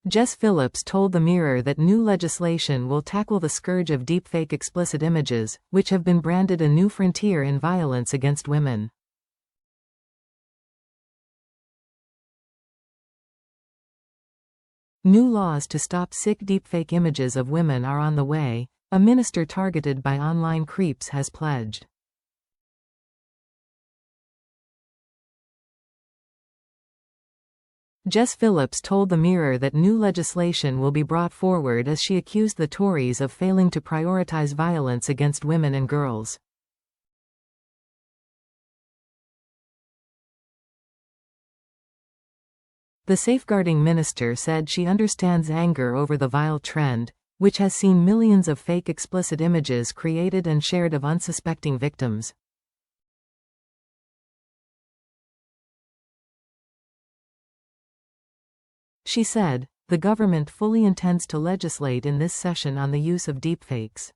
Jess Phillips told the Mirror that new legislation will tackle the scourge of deepfake explicit images, which have been branded a new frontier in violence against women. New laws to stop sick deepfake images of women are on the way, a minister targeted by online creeps has pledged. Jess Phillips told the Mirror that new legislation will be brought forward as she accused the Tories of failing to prioritize violence against women and girls. The safeguarding minister said she understands anger over the vile trend, which has seen millions of fake explicit images created and shared of unsuspecting victims. She said, the government fully intends to legislate in this session on the use of deepfakes.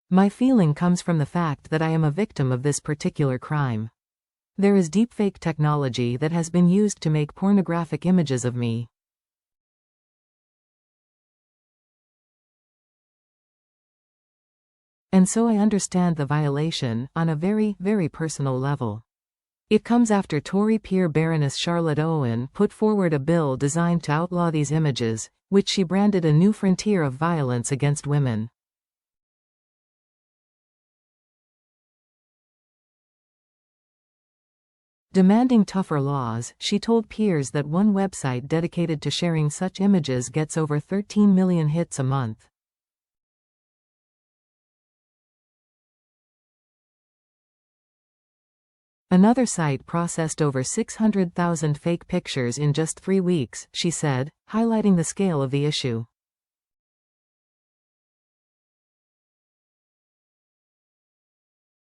My feeling comes from the fact that I am a victim of this particular crime. There is deepfake technology that has been used to make pornographic images of me. And so I understand the violation, on a very, very personal level. It comes after Tory peer Baroness Charlotte Owen put forward a bill designed to outlaw these images, which she branded a new frontier of violence against women. Demanding tougher laws, she told peers that one website dedicated to sharing such images gets over 13 million hits a month. Another site processed over 600,000 fake pictures in just 3 weeks, she said, highlighting the scale of the issue.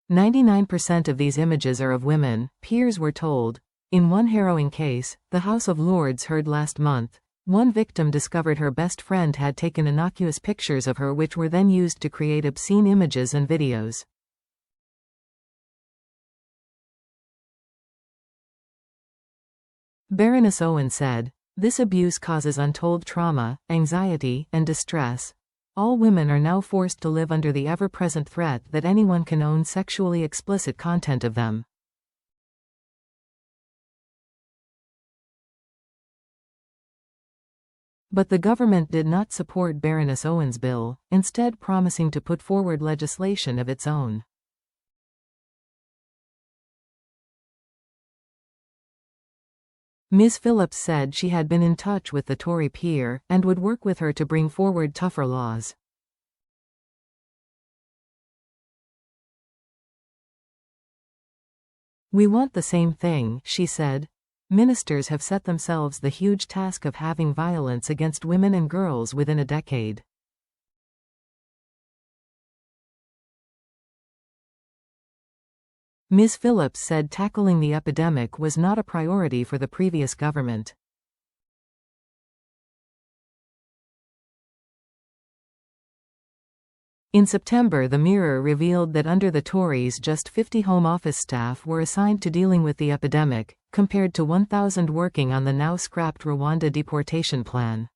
"99% of these images are of women," peers were told. In one harrowing case, the House of Lords heard last month, one victim discovered her best friend had taken innocuous pictures of her which were then used to create obscene images and videos. Baroness Owen said, "This abuse causes untold trauma, anxiety, and distress. All women are now forced to live under the ever-present threat that anyone can own sexually explicit content of them." But the government did not support Baroness Owen's bill, instead promising to put forward legislation of its own. Ms. Phillips said she had been in touch with the Tory peer, and would work with her to bring forward tougher laws. "We want the same thing," she said. Ministers have set themselves the huge task of halving violence against women and girls within a decade. Ms. Phillips said tackling the epidemic was not a priority for the previous government. In September, the Mirror revealed that under the Tories just 50 Home Office staff were assigned to dealing with the epidemic, compared to 1,000 working on the now scrapped Rwanda deportation plan.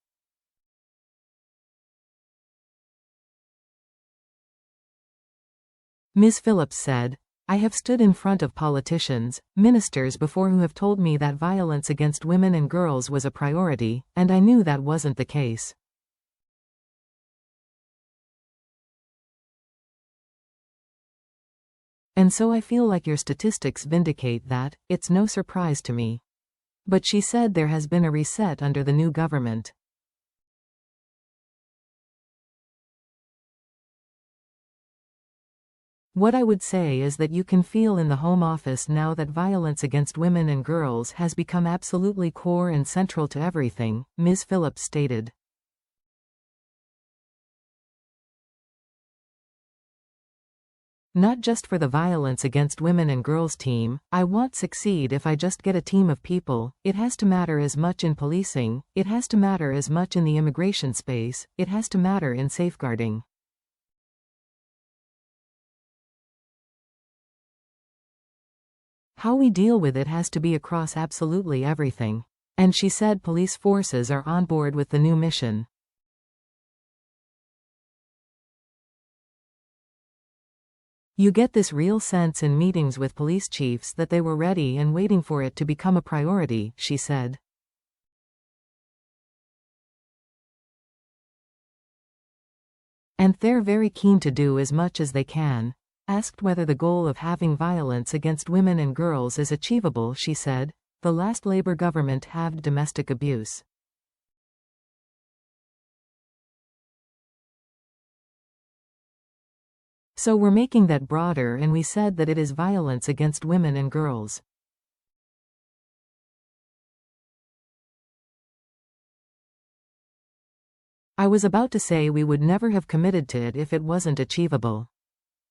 Ms. Phillips said, "I have stood in front of politicians, ministers before who have told me that violence against women and girls was a priority, and I knew that wasn't the case. And so I feel like your statistics vindicate that. It's no surprise to me." But she said there has been a reset under the new government. "What I would say is that you can feel in the Home Office now that violence against women and girls has become absolutely core and central to everything," Ms. Phillips stated. "Not just for the violence against women and girls team, I won't succeed if I just get a team of people. It has to matter as much in policing, it has to matter as much in the immigration space, it has to matter in safeguarding." How we deal with it has to be across absolutely everything. And she said police forces are on board with the new mission. You get this real sense in meetings with police chiefs that they were ready and waiting for it to become a priority, she said. And they're very keen to do as much as they can. Asked whether the goal of having violence against women and girls is achievable, she said, the last Labour government halved domestic abuse. So we're making that broader, and we said that it is violence against women and girls. I was about to say we would never have committed to it if it wasn't achievable.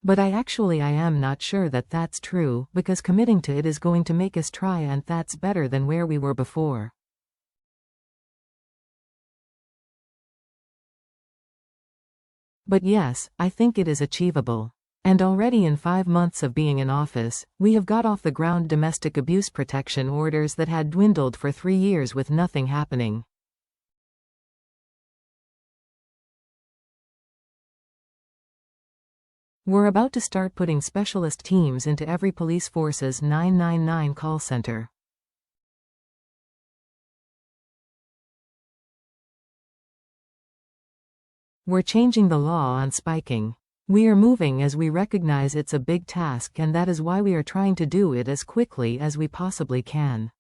But I am not sure that that's true, because committing to it is going to make us try, and that's better than where we were before. But yes, I think it is achievable. And already in 5 months of being in office, we have got off the ground domestic abuse protection orders that had dwindled for 3 years with nothing happening. We're about to start putting specialist teams into every police force's 999 call center. We're changing the law on spiking. We are moving as we recognize it's a big task, and that is why we are trying to do it as quickly as we possibly can.